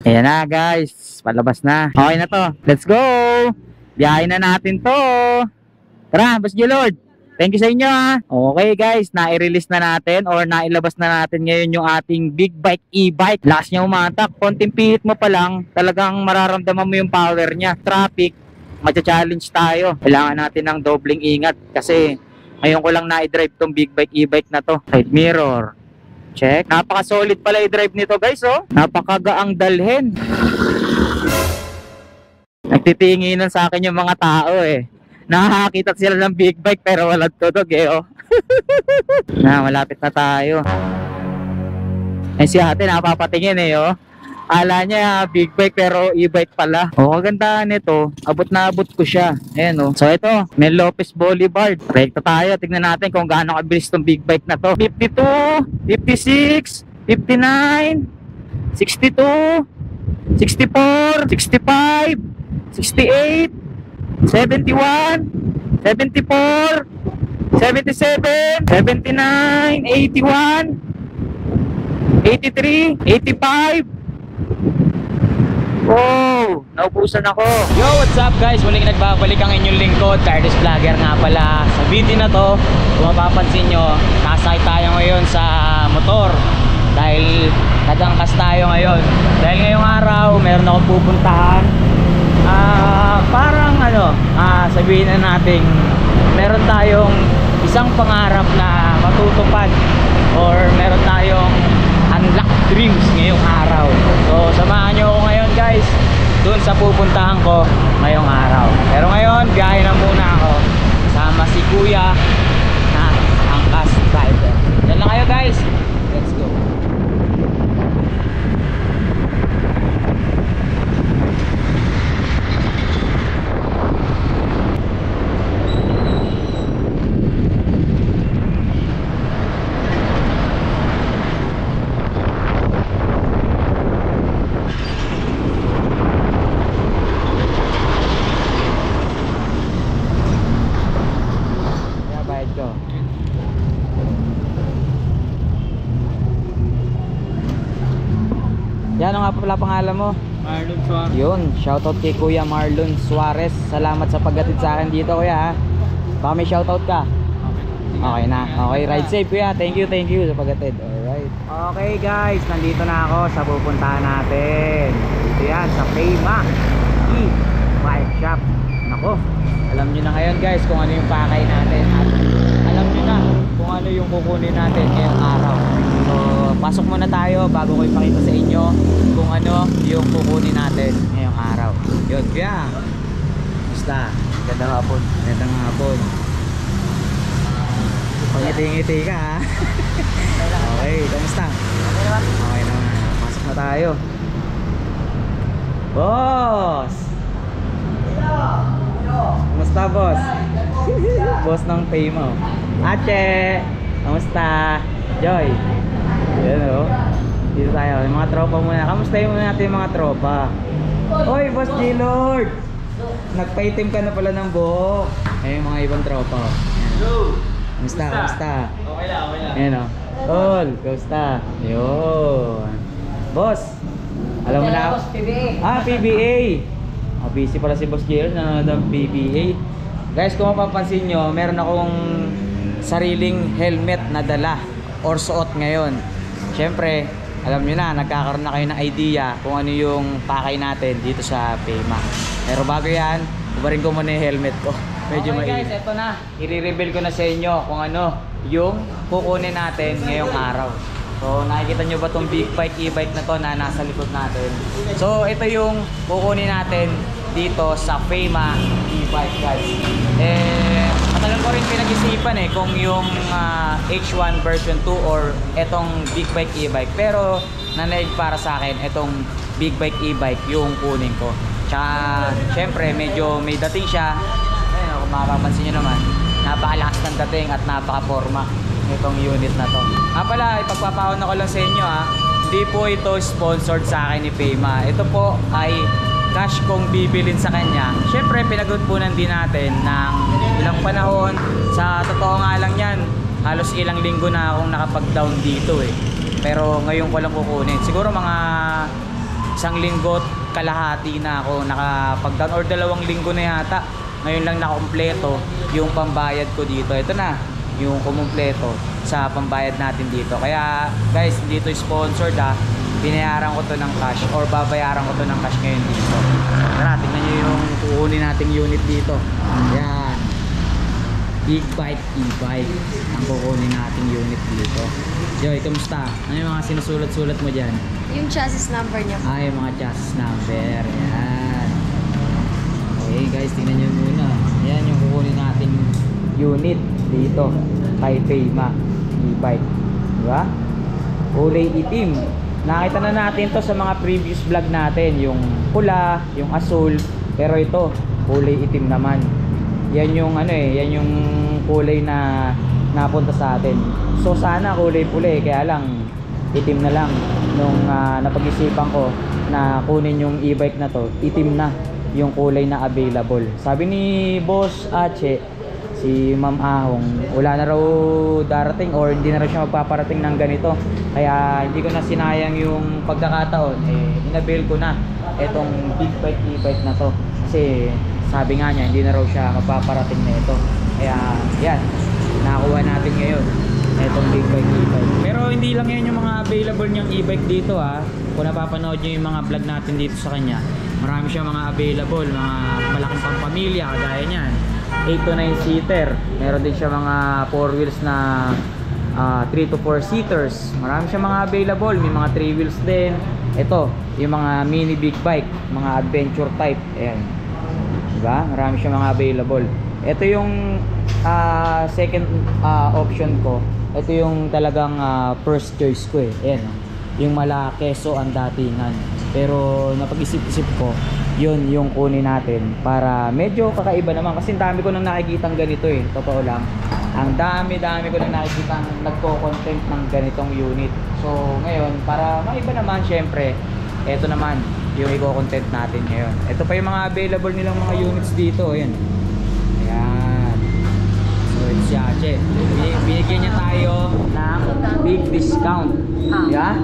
Ayan na guys, palabas na. Okay na to. Let's go! Biyahin na natin to. Tara, Boss G-Lord. Thank you sa inyo ha. Okay guys, nai-release na natin or nailabas na natin ngayon yung ating big bike e-bike. Lakas niya umatak. Konting pihit mo pa lang, talagang mararamdaman mo yung power niya. Traffic, matcha-challenge tayo. Kailangan natin ng dobling ingat kasi ngayon ko lang na-drive tong big bike e-bike na to. Side mirror. Check. Napaka-solid pala i-drive nito guys oh. Napakagaang dalhin. Nagtitinginan sa akin yung mga tao eh. Nakakakita sila ng big bike pero walang tudog eh oh. Na, malapit na tayo. Eh si ate napapatingin eh oh. Ala niya big bike pero e-bike pala. Oh, kagandahan nito. Abot na abot ko siya. Ayan oh. So ito, Mel Lopez Boulevard. Rekta tayo. Tignan natin kung gaano kabilis tong big bike na to. 52, 56, 59, 62, 64, 65, 68, 71, 74, 77, 79, 81, 83, 85. Oh, naubusan ako. Yo, what's up guys? Muling nagbabalik ang inyong lingkod, Cardis Vlogger nga pala. Sa video na to, kung mapapansin nyo, nakasakay tayo ngayon sa motor dahil nagangkas tayo ngayon. Dahil ngayong araw, meron akong pupuntahan. Parang sabihin na natin, meron tayong isang pangarap na matutupad or meron tayong unlocked dreams ngayong araw. So samahan nyo ako ngayon guys dun sa pupuntahan ko ngayong araw. Pero ngayon biyahe na muna ako kasama si kuya na angkas driver. Yan lang kayo guys, let's go. Yan, ano nga pala pangalan mo? Marlon Suarez. Yun, shoutout kay Kuya Marlon Suarez. Salamat sa paghatid sa akin dito kuya ha. Baka may shoutout ka? Okay na. Okay, ride safe kuya. Thank you sa paghatid. Alright. Okay guys, nandito na ako sa pupuntahan natin. Dito yan, sa Payma E-Bike Shop. Nako, alam nyo na ngayon guys kung ano yung pakay natin. At alam nyo na kung ano yung kukunin natin ngayong araw. So, pasok muna tayo bago ko ipakita sa inyo kung ano yung kukunin natin ngayong araw. Yun, kuya. Basta, gandang hapon. Gandang hapon. Pangiti-ngiti ka ha. Okay, kamusta? Okay naman. Pasok na tayo. Boss! Kamusta boss? Boss ng Paymo. Ache! Kamusta? Joy! Yan o. Dito tayo. Yung mga tropa muna. Kamustahin muna natin yung mga tropa. Oy, Boss G-Lord! Nagpaitim ka na pala ng buhok. Ayun yung mga ibang tropa. Kamusta? Kamusta? Okay lang. Ayan o. Tol, kamusta? Yun. Boss! Alam mo na. PBA! Busy pala si Boss G-Lord na ng PBA. Guys, kung mapapansin nyo, meron akong sariling helmet na dala or suot ngayon. Siyempre, alam nyo na, nagkakaroon na kayo ng idea kung ano yung pakay natin dito sa Payma. Pero bago yan, ubarin ko muna yung helmet ko. Medyo okay guys, eto na. I-reveal ko na sa inyo kung ano yung kukunin natin ngayong araw. So, nakikita nyo ba itong big bike e-bike na to na nasa likod natin? So, ito yung kukunin natin dito sa Payma e-bike guys. Matagal ko rin pinag-isipan kung yung H1 version 2 or etong big bike e-bike. Pero nanaig para sa akin itong big bike e-bike yung kunin ko. Tsaka syempre medyo may dating siya. Ayun, kung makapansin nyo naman, napakalakas ng dating at napaka-forma itong unit na to. Pala, ipagpapahon ako lang sa inyo hindi po ito sponsored sa akin ni Payma. Ito po ay cash kong bibilin sa kanya. Syempre pinagpunan din natin ng ilang panahon. Sa totoo nga lang yan, halos ilang linggo na akong nakapag-down dito Pero ngayon ko lang kukunin. Siguro mga isang linggo kalahati na ako nakapag-down, or 2 linggo na yata. Ngayon lang nakakumpleto yung pambayad ko dito. Ito na yung kumumpleto sa pambayad natin dito. Kaya guys, hindi to sponsored ha. Binayaran ko to ng cash, or babayaran ko to ng cash ngayon dito. Tara, tingnan nyo yung kukunin nating unit dito. Yan, big bike e-bike ang kukunin nating unit dito. Joy, kamusta? Ano yung mga sinusulat-sulat mo dyan? Yung chassis number niya. Yung mga chassis number. Yan. Okay guys, tingnan nyo muna. Yan yung kukunin nating unit dito kay Payma e-bike, diba? Kulay itim. Nakita na natin to sa mga previous vlog natin, yung pula, yung asul, pero ito kulay itim naman. Yan yung yan yung kulay na napunta sa atin. So sana kulay pula kaya lang itim na lang. Nung napag-isipan ko na kunin yung e-bike na to, itim na yung kulay na available. Sabi ni Boss Ache, si Ma'am Ahong, wala na raw darating, or hindi na raw siya magpaparating ng ganito. Kaya hindi ko na sinayang yung pagkakataon, inabail ko na etong big bike e-bike na to. Kasi sabi nga niya, hindi na raw siya magpaparating na ito. Kaya yan, nakakuha natin ngayon etong big bike e-bike. Pero hindi lang yan yung mga available niyang e-bike dito ha. Kung napapanood niyo yung mga vlog natin dito sa kanya, marami siya mga available, mga malaking pampamilya kagaya niyan, 8 to 9 seater. Meron din siya mga 4 wheels na 3 to 4 seaters. Marami siya mga available. May mga 3 wheels din. Ito, yung mga mini big bike, mga adventure type. Ayan, diba? Marami siya mga available. Ito yung second option ko. Ito yung talagang first choice ko Ayan, yung malaki, so ang datingan. Pero napag-isip-isip ko, yun yung kunin natin para medyo kakaiba naman. Kasi ang dami ko nang nakikitang ganito totoo lang. Ang dami ko nang nakikitang nagko-content ng ganitong unit. So ngayon, para maiba naman, syempre ito naman yung i-content natin ngayon. Ito pa yung mga available nilang mga units dito. Ayan. Ayan. So it's Yache. Binigyan niya tayo ng big discount. Yeah?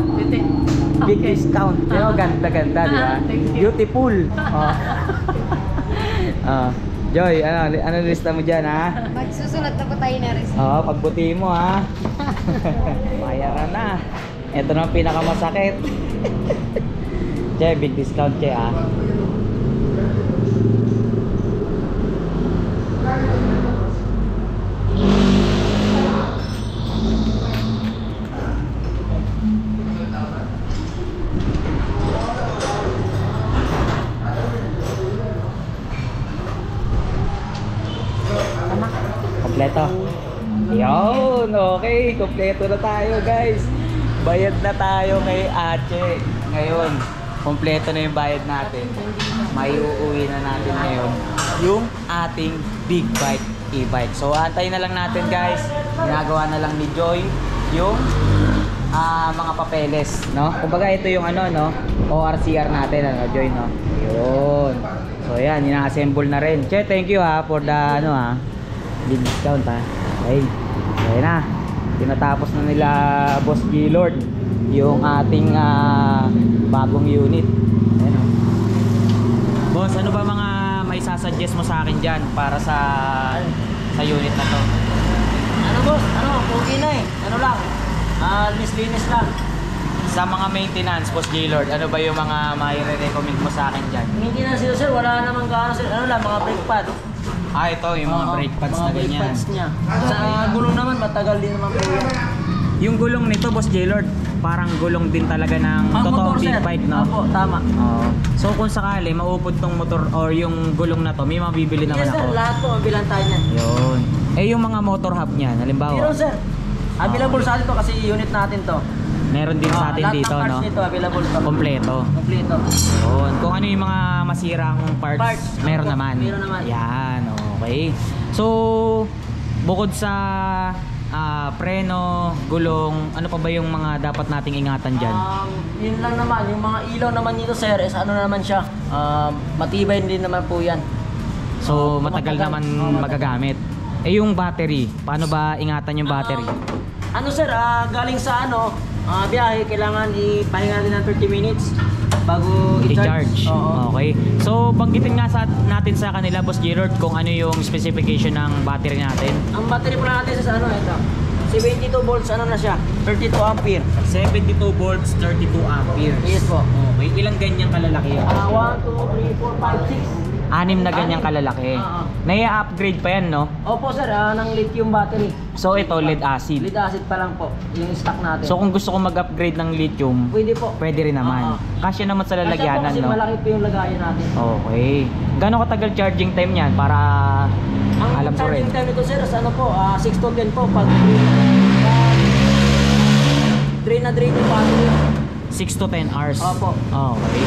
Big discount. Pero ganda-ganda, di ba? Beautiful. Joy, ano lista mo dyan, ha? Magsusulat na po tayo na rin. Pagbuti mo, ha? Bayaran na. Ito na ang pinakamasakit. Che, big discount, che, ha? Kompleto. Yun, okay, kompleto na tayo guys. Bayad na tayo kay Ache. Ngayon, kompleto na yung bayad natin. May uuwi na natin ngayon yung ating big bike e-bike. So antayin na lang natin guys. Ginagawa na lang ni Joy yung mga papeles, no? Kumbaga ito yung ORCR natin, Joy, no? Yun. So yan, ina-assemble na rin. Che, thank you for the big discount Okay. Ayan na. Tinatapos na nila Boss G-Lord yung ating bagong unit. Ayan o. Boss, ano ba mga may sasuggest mo sa akin dyan para sa unit na to? Boss, okay na Ano lang, linis lang. Sa mga maintenance, Boss G-Lord, ano ba yung mga mai-recommend mo sa akin dyan? Maintenance sir, wala namang gaano sir. Ano lang, mga brake pad. Ito, yung mga brake pads na mga brake ganyan. pads niya. Sa gulong naman, matagal din naman po yan. Yung gulong nito, Boss J-Lord, parang gulong din talaga ng totoong big bike, no? Opo, tama. So kung sakali, maupod tong motor or yung gulong na to, may mabibili naman Yes sir, ako. lahat po, mabilang tayo niyan. Yun. Yung mga motor hub niyan, halimbawa. Meron sir. Available sa atin to kasi unit natin to. Meron din sa atin dito, lahat ng no? parts nito, available to. Kompleto. Kompleto. Yun. Kung ano yung mga masirang parts, meron Opo, naman. meron naman. Yan, okay. So, bukod sa preno, gulong, ano pa ba yung mga dapat nating ingatan dyan? Yun lang naman, yung mga ilaw naman nito sir, is ano naman siya, matibay din naman po yan. So, matagal naman magagamit. Yung battery, paano ba ingatan yung battery? Ano sir, galing sa biyahe, kailangan ipahinga natin ng 30 minutes. bago i-charge. Oo. Okay. So, banggitin nga natin sa kanila, Boss Gilord, kung ano yung specification ng battery natin. Ang battery po natin sa ano, ito. 72 volts, ano na siya? 32 ampere. 72 volts, 32 ampere. Yes po. Okay. Ilang ganyan kalalaki? 1, 2, 3, 4, 5, 6. 6 na ganyan kalalaki. Oo. Nai-upgrade pa yan, no? Opo sir, ng lithium battery. So, ito, lead acid. Lead acid pa lang po, yung stock natin. So, kung gusto ko mag-upgrade ng lithium, pwede po. pwede rin naman. Oo. Kasya naman sa lalagyanan, Kasi no? malaki po yung lagayan natin. Okay. Gano'ng katagal charging time niyan para Ang alam ko rin? charging time nito sir, ano po, 6 to 10 po. Pag drain na drain yung battery. 6 to 10 hours. Opo. Okay.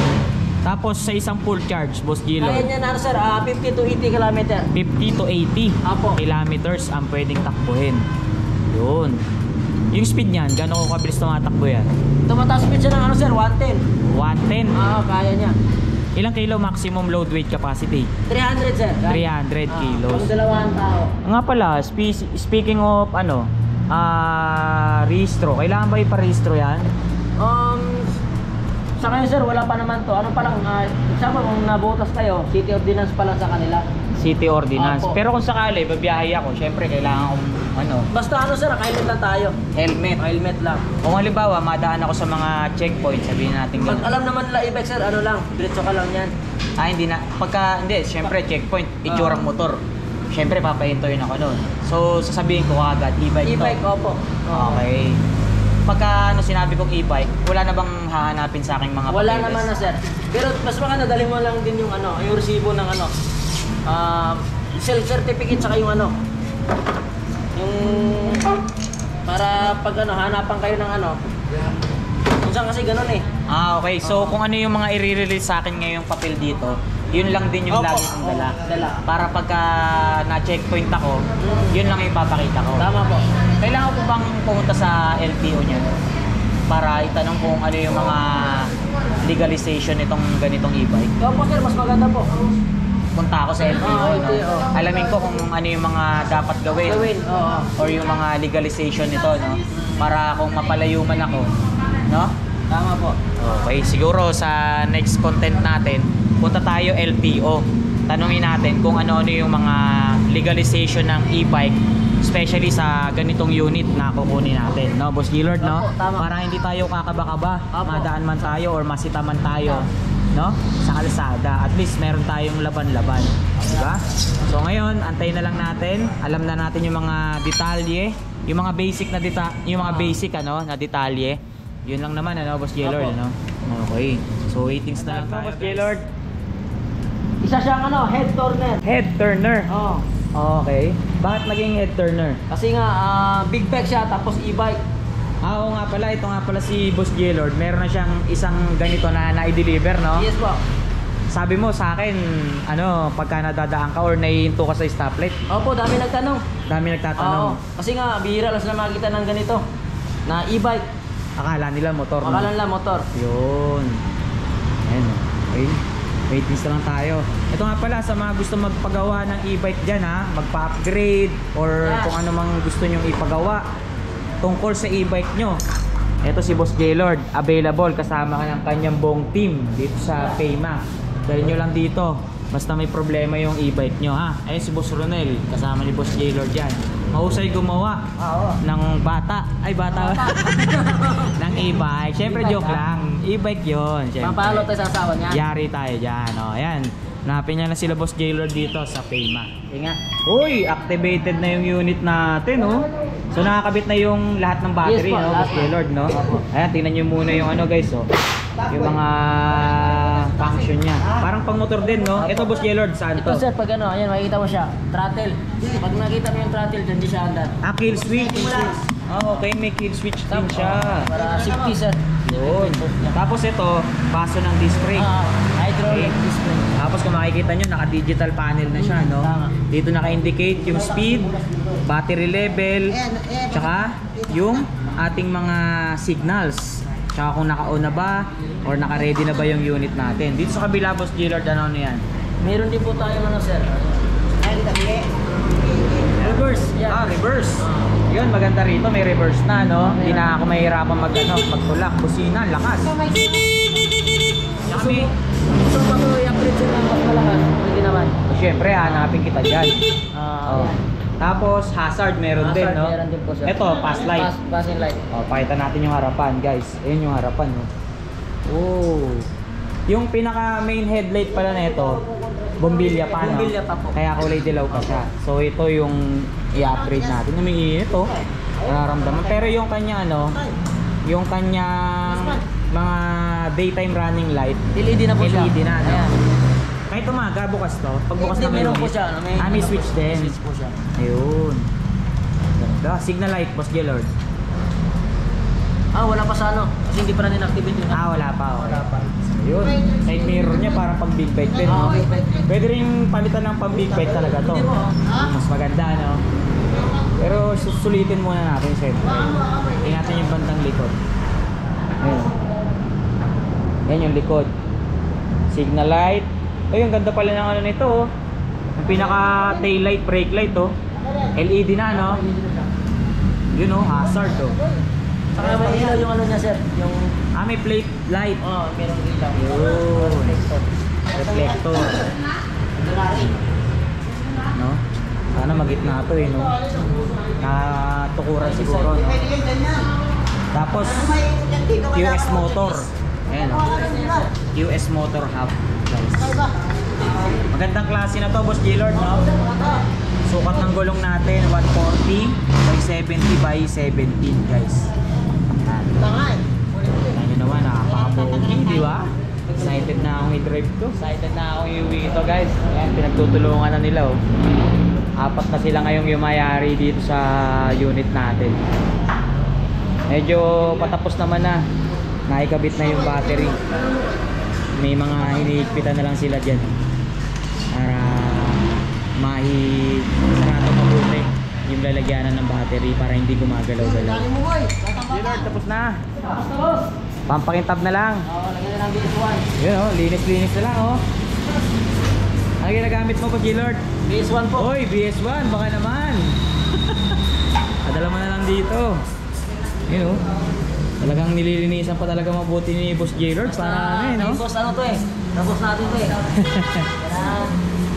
Tapos sa isang full charge, Boss Kaya Gilord, niya na sir, 50 to 80 kilometer. 50 to 80 Apo. kilometers ang pwedeng takbuhin. Yun. Yung speed niyan, gano'n ko kabilis tumatakbo yan? Tumataas speed siya ng ano sir, 110. 110. Kaya niya. Ilang kilo maximum load weight capacity? 300 sir. 300 kilos. Pang dalawang tao. Nga pala, speaking of rehistro, kailangan ba iparehistro yan? Sa kayo sir, wala pa naman to. Ano pa lang, example kung nabutas kayo, city ordinance pa lang sa kanila. City ordinance. Opo. Pero kung sakali, babiyahe ako, syempre kailangan kong Basta ano sir, helmet lang tayo. helmet. Helmet lang. Kung halimbawa, madaan ako sa mga checkpoint, sabihin natin Pag gano'n. alam naman nila e-bike sir, ano lang, diretso ka lang yan. Hindi na. Hindi, syempre checkpoint, itsurang motor. Syempre, papahintuin ako nun. So, sasabihin ko agad, e-bike to. E-bike, opo. Okay. Pagka sinabi kong e-bike, wala na bang hahanapin sa aking mga Wala papeles? naman na sir. Pero mas baka nadali mo lang din yung yung resibo ng self-certificate saka yung yung para pag hanapan kayo ng minsan kasi ganun eh. Okay. So, kung ano yung mga i-release sa akin ngayong papel dito, yun lang din yung Opo. lagi kong dala. Dala. Para pagka na-checkpoint ako, yun lang yung ipapakita ko. Tama po. Kailangan ko bang pumunta sa LTO niyan para itanong kung ano yung mga legalization nitong ganitong e-bike? Opo sir, mas maganda po. Punta ako sa LTO, no? LTO. Alamin ko kung ano yung mga dapat gawin, Gawin, oo. or yung mga legalization nito, no? Para kung mapalayo man ako, no? Tama po. Okay, siguro sa next content natin, punta tayo LTO. Tanungin natin kung ano-ano yung mga legalization ng e-bike, especially sa ganitong unit na kukunin natin, no, Boss Gilord, no? Opo, tama. Para hindi tayo kakaba-kaba, Opo. madaan man tayo or masita man tayo, no? Sa kalsada, at least meron tayong laban-laban, diba? So ngayon, antayin na lang natin. Alam na natin yung mga detalye, yung mga basic na basic na detalye. Yun lang naman, Boss Gilord, Opo. Okay. So waitings na lang tayo, Boss Gilord. Isa siyang head turner. Head turner. Oo. Okay. Bakit naging head turner? Kasi nga big bike siya tapos e-bike. Oo nga pala, ito nga pala si Boss Gilord. Meron na siyang isang ganito na na-deliver, no? Yes po. Sabi mo sa akin, pagka nadadaan ka or naihinto ka sa stoplight, Opo, dami nagtanong. dami nagtatanong. Oo. Kasi nga bihira lang sila makita ng ganito na e-bike. Akala nila motor, no? Makalan lang motor. Yun. Ayan, okay. Waitlist na lang tayo. Ito nga pala, sa mga gusto magpagawa ng e-bike dyan, magpa-upgrade or Yeah. kung ano mang gusto nyong ipagawa tungkol sa e-bike nyo. Ito si Boss Gilord, available kasama ka ng kanyang buong team dito sa Payma. Dahil nyo lang dito, basta may problema yung e-bike nyo, ha. Ayun si Boss Ronel, kasama ni Boss Gilord dyan. Mahusay gumawa Oo. ng bata ng e-bike. Syempre E-bike, joke lang. E-bike yun. Syempre. Papalo tayo sa asawa niya. Yari tayo dyan. O, ayan. Hanapin niya na sila Boss Gilord dito sa Payma. Nga. Uy, activated na yung unit natin, oh. So nakakabit na yung lahat ng battery, Yes po, no, lahat Boss Gilord, no? Ayan, tingnan niyo muna yung guys, oh. Yung mga function niya. Parang pang motor din, no? Ito Boss Gilord, saan Ito to? sir, pag ayan, makikita mo siya. Throttle. Pag nakita mo yung throttle, dyan di siya andar. Kill switch. Okay, may kill switch din siya. Para safety sir. Yun. Tapos ito, baso ng disc brake. Hydraulic Okay. display. Tapos kung makikita nyo, naka-digital panel na siya, no? Tama. Dito naka-indicate yung speed, battery level, tsaka yung ating mga signals. Tsaka kung naka-on na ba or naka-ready na ba yung unit natin. Dito sa kabila, Boss Gilord, ano yan? Meron din po tayo sir. Reverse. Yan. Reverse. Yun, maganda rito, may reverse na, no? Hindi na ako mahirapan magtulak, busina, lakas. Kami, Gusto mo ba ito i-upgrade sir ng mas malakas? Pwede naman. syempre, hanapin kita dyan. Ah, Oh. Tapos, hazard meron din, hazard, no? meron din po sir. Ito, pass light. Passing light. Oh, pakita natin yung harapan, guys. Ayun yung harapan, no? Oh. Yung pinaka main headlight pala nito, bombilya pa, no? Bombilya pa po. Kaya kulay dilaw pa siya. So ito yung i-upgrade natin. Umiinit, oh. Nararamdaman. Pero yung kanya, ano, yung kanyang mga daytime running light, LED na po siya. LED na, no? Ayan. Kahit umaga, bukas to. Pag bukas na Meron po malinis. siya. May switch din. Switch po siya. Ayun. Ganda. Signal light, Boss Gellord. Wala pa sa ano. Kasi hindi pa na din-activate yun. Wala pa. Okay. Wala pa. Yun. Side mirror niya para pang big bike din, no? Big bike. Pwede rin palitan ng pang big bike talaga to. Mas maganda, no? Pero susulitin muna natin, syempre. Tingnan natin yung bandang likod. Ayun. Yan yung likod. Signal light. Ay, yung ganda pala ng ano nito, oh. Yung pinaka tail light, brake light, oh. LED na, no? Yun, oh, hazard, oh. Saka may ilaw yung ano niya sir. Yung May plate light. meron ilaw. Yun. Reflector. No? Sana magitna to, eh, no? Natukuran siguro, no? Tapos, QS motor. Ayan, no? QS motor hub, guys. Magandang klase na to, Boss Gellord, no? Sukat ng gulong natin, 140 by 70 by 17, guys. Ayan. Ayan nyo naman, nakapakapogi, di ba? Excited na akong i-drive to. Excited na akong i-uwi ito, guys. Ayan, pinagtutulungan na nila, oh. 4 na sila ngayong yumayari dito sa unit natin. Medyo patapos naman na. Naikabit na yung battery. May mga hinihigpitan na lang sila dyan para sarado mabuti yung lalagyanan ng battery para hindi gumagalaw-galaw. Gellord, tapos na. Pampakintab na lang. Lagyan na ng BS1. Yun, oh, linis-linis na lang, oh. Ano ginagamit mo pa, Gellord? BS1 po. Oy, BS1, baka naman. Padala mo na lang dito. Yun, oh. Talagang nililinisan pa talaga mabuti ni Boss Gellord para ano, eh, no? Boss ano to eh. Tapos natin to eh. Kaya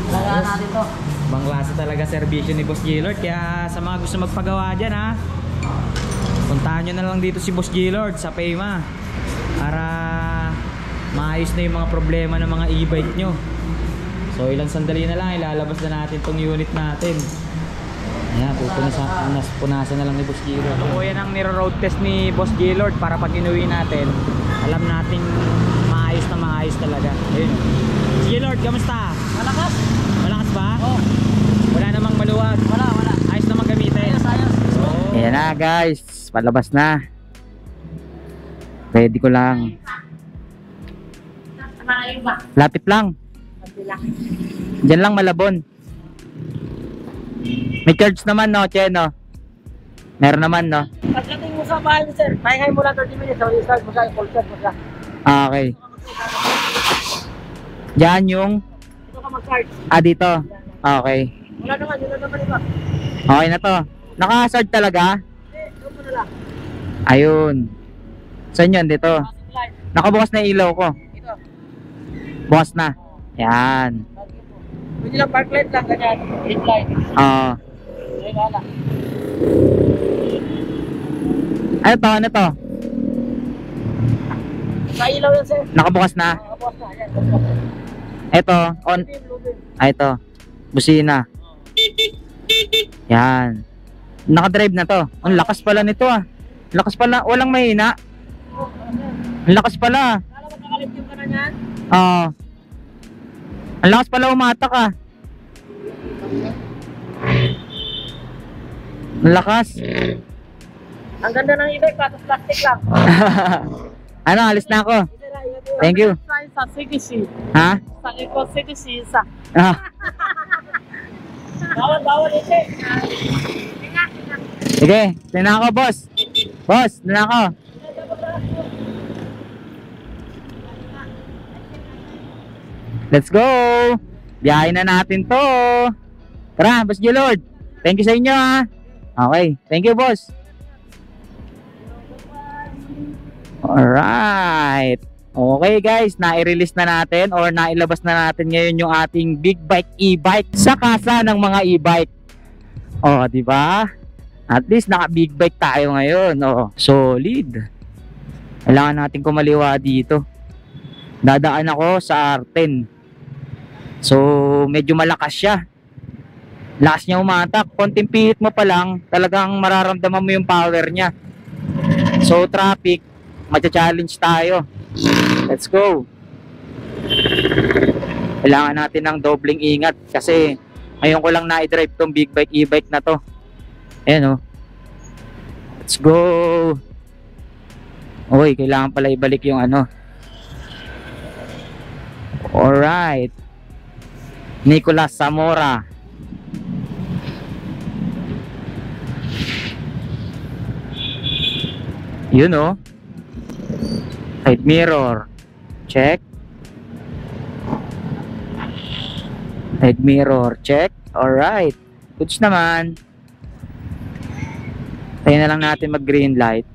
lagaan natin to. Ibang klase talaga servisyo ni Boss Gellord. Kaya sa mga gusto magpagawa dyan, ha, puntahan nyo na lang dito si Boss Gellord sa Payma para maayos na yung mga problema ng mga e-bike nyo. So ilang sandali na lang, ilalabas na natin tong unit natin. Ayan, punasan na lang ni Boss Gellord. So yan ang niro-road test ni Boss Gellord para pag inuwi natin, alam nating maayos talaga. Ayun. Boss Gellord, kamusta? Malakas? Malakas ba? Oo. Wala namang maluwag. Wala. Ayos naman gamitin. Ayos. So, Ayan na guys, palabas na. Ready ko lang. Lapit lang. Diyan lang Malabon. May charge naman, no, Che, no? Meron naman, no? Pagdating mo sa bahay ni sir, pahingayin mo lang 30 minutes. So, i-start mo siya, i-full charge mo siya. Okay. Diyan yung... Ito ka mag-charge. dito. Okay. Wala naman, yun lang naman iba. Okay na to. Naka-hazard talaga? Ito mo na lang. Ayun. Saan yun? Dito. Passing light. Nakabukas na yung ilaw ko. Ito. Bukas na. Yan. Pwede lang park light lang, ganyan. Head light. Oo. Ay, wala. Ano to? Ano to? Sa ilaw yan sir. Nakabukas na? Nakabukas na, yan. Ito. On. Ito. Busina. Yan. Nakadrive na to. Ang lakas pala nito, ah. Lakas pala. Walang mahina. Ang lakas pala. Kala mo nakalift ka na yan? Oo. Ang lakas pala umatak, ah. Ang lakas. Ang ganda ng e-bike, patos plastic lang. Ano, alis na ako. Thank you. Sa CDC. Ha? Sa Eco CDC isa. Ah. Bawal ito. Sige, doon na ako, boss. Boss, doon na ako. Let's go! Biyahin na natin to. Tara, Boss Gellord. Thank you sa inyo, ha. Okay, thank you, boss. Alright. Okay guys, nai-release na natin or nailabas na natin ngayon yung ating big bike e-bike sa kasa ng mga e-bike. Oh, di ba? At least naka big bike tayo ngayon. Oh, solid. Kailangan natin kumaliwa dito. Dadaan ako sa R10. So, medyo malakas siya. Lakas niya umatak. Konting pihit mo pa lang, talagang mararamdaman mo yung power niya. So, traffic, matcha-challenge tayo. Let's go. Kailangan natin ng dobling ingat kasi ngayon ko lang na-drive tong big bike e-bike na to. Ayan oh. Let's go. Uy, kailangan pala ibalik yung ano. Alright. Nicolas Zamora. Yun oh. Side mirror. Check. Side mirror. Check. Alright. Goods naman. Tayo na lang natin mag green light.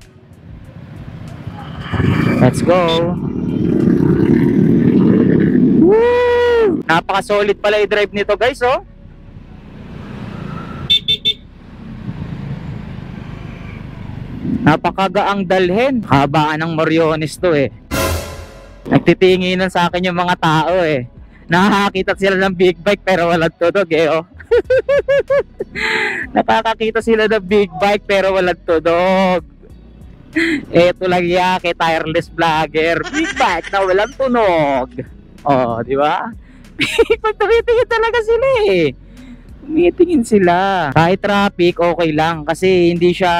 Let's go. Woo! Napaka solid pala i-drive nito guys oh. Napakagaang dalhin. Habaan ng Moriones to eh. Nagtitinginan sa akin yung mga tao eh. Nakakakita sila ng big bike pero walang tudog eh oh. Nakakakita sila ng big bike pero walang tudog. Eto lang yake, tireless vlogger. Big bike na walang tunog. Oh, di ba? Pag tumitingin talaga sila eh. Tumitingin sila. Kahit traffic, okay lang. Kasi hindi siya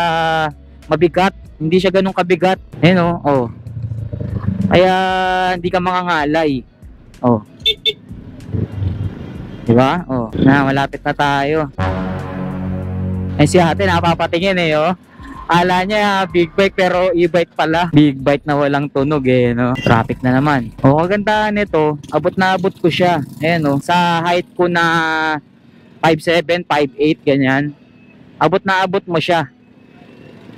mabigat. Hindi siya ganun kabigat. Ayan oh. Oh. Kaya hindi ka mangangalay. Oh. Diba? Oh. Na, malapit na tayo. Ay si ate napapatingin eh oh. Ala niya big bike pero e-bike pala. Big bike na walang tunog eh no. Traffic na naman. Oh, kagandahan nito, abot na abot ko siya. Ayan oh. Sa height ko na 5'7", 5'8", ganyan. Abot na abot mo siya.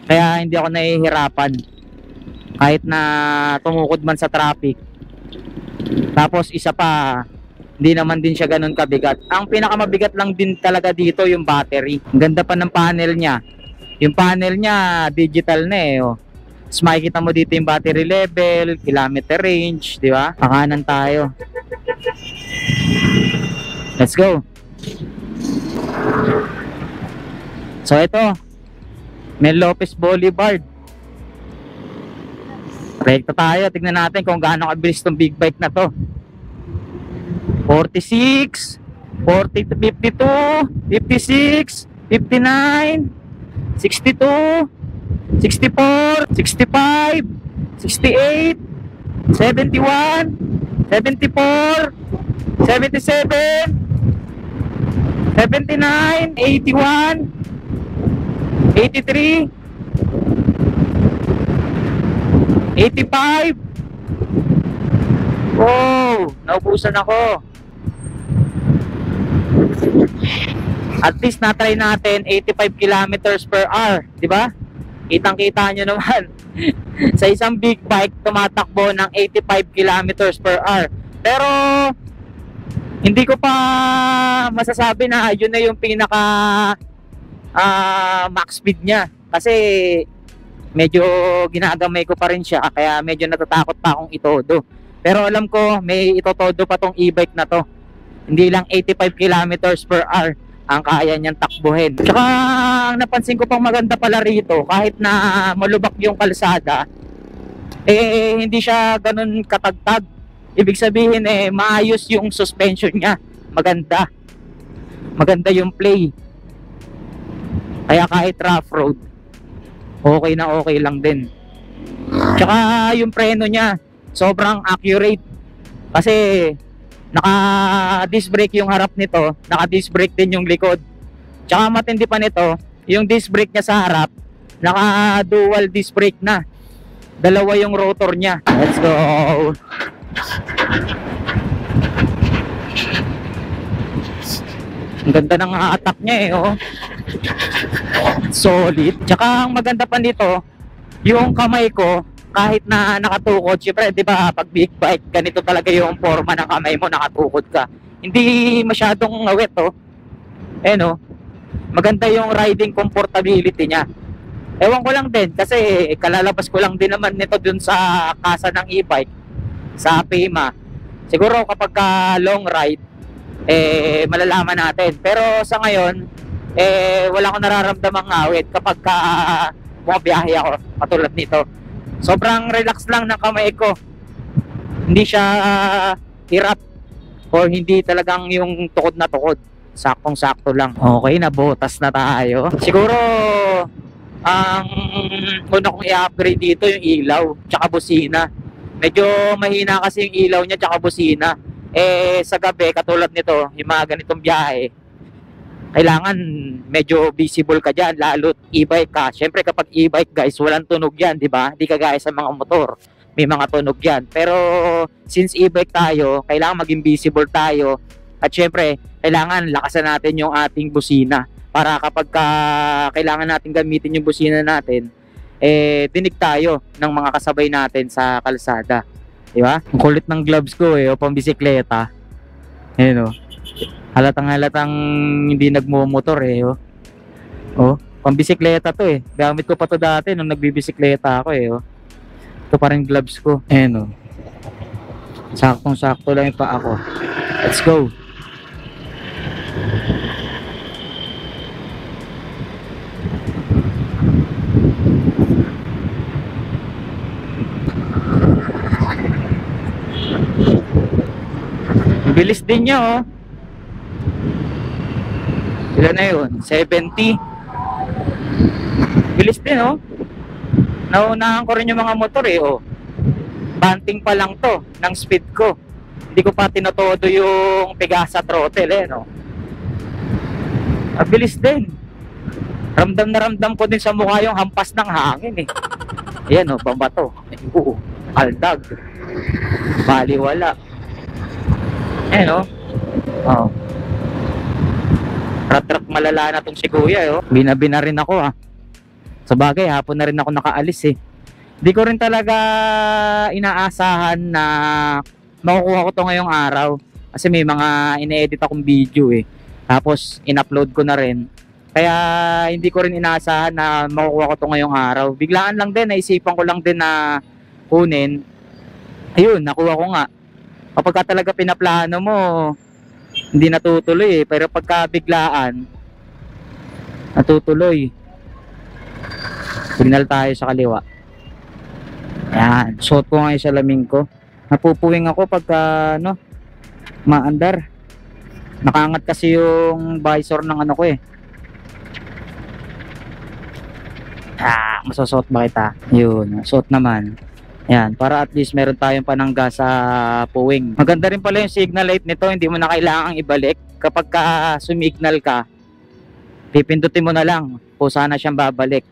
Kaya hindi ako nahihirapan. Kahit na tumukod man sa traffic. Tapos isa pa, hindi naman din siya ganun kabigat. Ang pinakamabigat lang din talaga dito yung battery. Ang ganda pa ng panel niya. Yung panel niya digital na eh oh. Tapos makikita mo dito yung battery level, kilometer range, di ba? Pakanan tayo. Let's go. So ito, Mel Lopez Boulevard. Rekta tayo, tignan natin kung gaano kabilis tong big bike na to. 46, 40 to 52, 56, 59, 62, 64, 65, 68, 71, 74, 77, 79, 81, 83, 85. Oh, naubusan ako. At least na-try natin 85 kilometers per hour, di ba? Kitang-kita nyo naman. Sa isang big bike, tumatakbo ng 85 kilometers per hour. Pero, hindi ko pa masasabi na yun na yung pinaka max speed niya. Kasi, medyo ginagamay ko pa rin siya. Kaya medyo natatakot pa akong itodo. Pero alam ko, may itotodo pa tong e-bike na to. Hindi lang 85 kilometers per hour ang kaya niyang takbuhin. Tsaka ang napansin ko pang maganda pala rito, kahit na malubak yung kalsada, eh hindi siya ganun katagtag. Ibig sabihin eh maayos yung suspension niya. Maganda. Maganda yung play. Kaya kahit rough road, okay na okay lang din. Tsaka yung preno niya, sobrang accurate. Kasi naka-disc brake yung harap nito, naka-disc brake din yung likod. Tsaka matindi pa nito, yung disc brake niya sa harap, naka-dual disc brake na. Dalawa yung rotor niya. Let's go! Ang ganda ng attack niya eh, oh. Solid. Tsaka ang maganda pa nito, yung kamay ko, kahit na nakatukod, syempre, di ba, pag big bike, ganito talaga yung forma ng kamay mo, nakatukod ka. Hindi masyadong ngawet, oh. Eh, no? Maganda yung riding comfortability niya. Ewan ko lang din, kasi kalalabas ko lang din naman nito dun sa kasa ng e-bike, sa PEMA. Siguro kapag ka long ride, malalaman natin. Pero sa ngayon, wala akong nararamdamang ngawit kapag ka bumabiyahe ako, katulad nito. Sobrang relax lang ng kamay ko. Hindi siya hirap or hindi talagang yung tukod na tukod. Saktong-sakto lang. Okay, nabutas na tayo. Siguro ang una kong i-upgrade dito yung ilaw tsaka busina. Medyo mahina kasi yung ilaw niya tsaka busina. Sa gabi, katulad nito, yung mga ganitong biyahe, kailangan medyo visible ka dyan, lalo e-bike ka. Syempre kapag e-bike guys, walang tunog yan, di ba? Di kagaya sa mga motor, may mga tunog yan. Pero since e-bike tayo, kailangan maging visible tayo. At syempre, kailangan lakasan natin yung ating busina para kapag kailangan natin gamitin yung busina natin, dinig tayo ng mga kasabay natin sa kalsada. Di ba? Ang kulit ng gloves ko o pambisikleta. Ayun o. Halatang hindi nagmumotor pambisikleta to Gamit ko pa to dati nung nagbibisikleta ako Ito pa rin gloves ko. Ayun Saktong-sakto lang yung paa ko. Let's go. Bilis din niya Ilan na yun? 70. Bilis din Naunahan ko rin yung mga motor Banting pa lang to ng speed ko. Hindi ko pa tinotodo yung pigasa throttle Bilis din. Ramdam na ramdam ko din sa mukha yung hampas ng hangin Ayan pambato. Aldag. Baliwala. Ayan Rat-rat malala na tong si kuya Binabi na rin ako Sa bagay, hapon na rin ako nakaalis Di ko rin talaga inaasahan na makukuha ko to ngayong araw. Kasi may mga ine-edit akong video Tapos in-upload ko na rin. Kaya hindi ko rin inaasahan na makukuha ko to ngayong araw. Biglaan lang din, naisipan ko lang din na kunin. Ayun, nakuha ko nga. Kapag ka talaga pinaplano mo, hindi natutuloy pero pagka biglaan, natutuloy. Signal tayo sa kaliwa. Ayan, suot ko nga yung salamin ko. Napupuwing ako pagka maandar. Nakaangat kasi yung visor ng ko Masasuot ba kita? Yun, suot naman. Yan, para at least meron tayong panangga sa puwing. Maganda rin pala yung signal light nito, hindi mo na kailangang ibalik. Kapag sumignal ka, pipindutin mo na lang kung sana siyang babalik.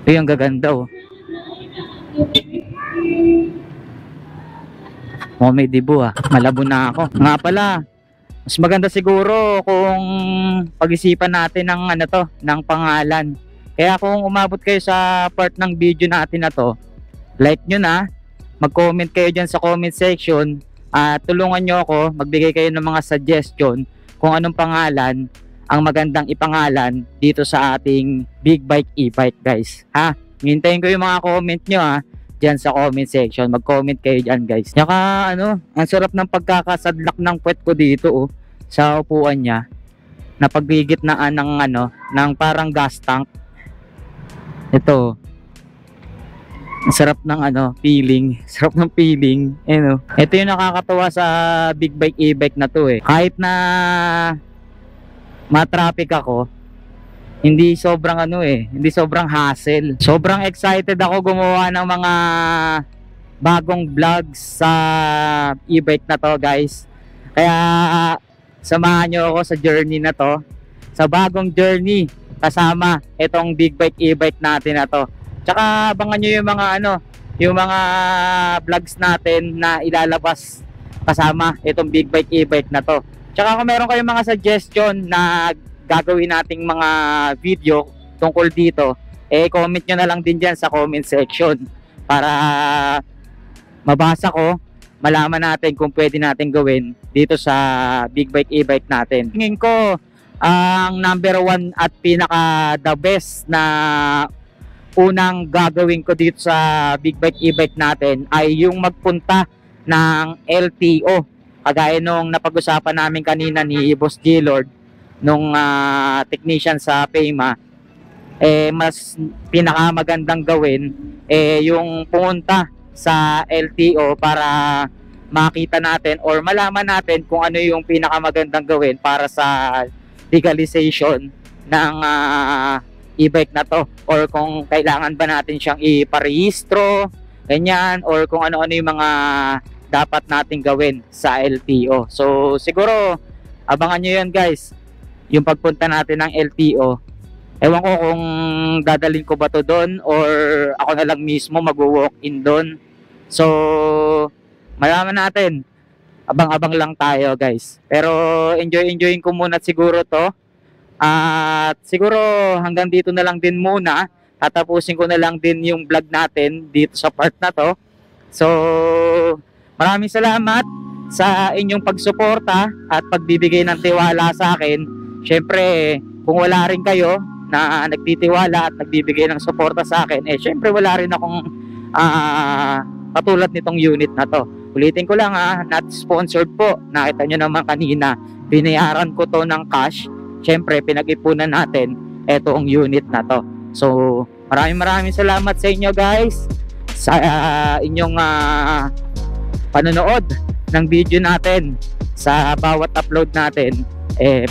Ito yung gaganda may dibo malabo na ako. Nga pala, mas maganda siguro kung pag-isipan natin ng ng pangalan. Kaya kung umabot kayo sa part ng video natin na to, like nyo na, mag-comment kayo dyan sa comment section at tulungan nyo ako, magbigay kayo ng mga suggestion kung anong pangalan ang magandang ipangalan dito sa ating big bike e-bike guys. Hintayin ko yung mga comment nyo dyan sa comment section. Mag-comment kayo dyan guys. Saka ang sarap ng pagkakasadlak ng puwet ko dito sa upuan niya. Na paggigitnaan ng parang gas tank. Ito. Ang sarap ng feeling. Sarap ng feeling. Ito yung nakakatuwa sa big bike e-bike na to Kahit na ma-traffic ako, hindi sobrang hindi sobrang hassle. Sobrang excited ako gumawa ng mga bagong vlogs sa e-bike na to guys. Kaya samahan nyo ako sa journey na to, sa bagong journey kasama itong big bike e-bike natin na to. Tsaka abangan nyo yung mga vlogs natin na ilalabas kasama itong big bike e-bike na to. Tsaka kung meron kayong mga suggestion na gagawin nating mga video tungkol dito, comment nyo na lang din dyan sa comment section para mabasa ko, malaman natin kung pwede natin gawin dito sa Big Bike e-bike natin. Tingin ko ang number 1 at pinaka the best na unang gagawin ko dito sa Big Bike e-bike natin ay yung magpunta ng LTO. Kagaya nung napag-usapan namin kanina ni Boss G-Lord, nung technician sa PEMA, mas pinakamagandang gawin yung pumunta sa LTO para makita natin or malaman natin kung ano yung pinakamagandang gawin para sa legalization ng e-bike na to, or kung kailangan ba natin siyang iparehistro, ganyan, or kung ano-ano yung mga dapat nating gawin sa LTO. So siguro abangan nyo yan guys, yung pagpunta natin ng LTO. Ewan ko kung dadalhin ko ba to doon or ako na lang mismo mag-walk-in doon. So malaman natin, abang-abang lang tayo guys. Pero enjoying ko muna siguro to. At siguro hanggang dito na lang din muna. Tatapusin ko na lang din yung vlog natin dito sa part na to. So maraming salamat sa inyong pagsuporta at pagbibigay ng tiwala sa akin. Syempre, kung wala rin kayo na nagtitiwala at nagbibigay ng suporta sa akin, syempre wala rin akong katulad nitong unit na to. Ulitin ko lang not sponsored po. Nakita nyo naman kanina, binayaran ko to ng cash. Syempre, pinag-ipunan natin etong unit na to. So, maraming salamat sa inyo guys sa inyong panonood ng video natin. Sa bawat upload natin,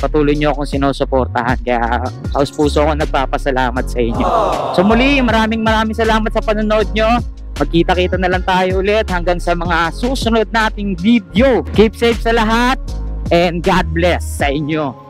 patuloy nyo akong sinusuportahan. Kaya taos puso ako nagpapasalamat sa inyo. So muli, maraming salamat sa panonood nyo. Magkita-kita na lang tayo ulit hanggang sa mga susunod nating video. Keep safe sa lahat and God bless sa inyo.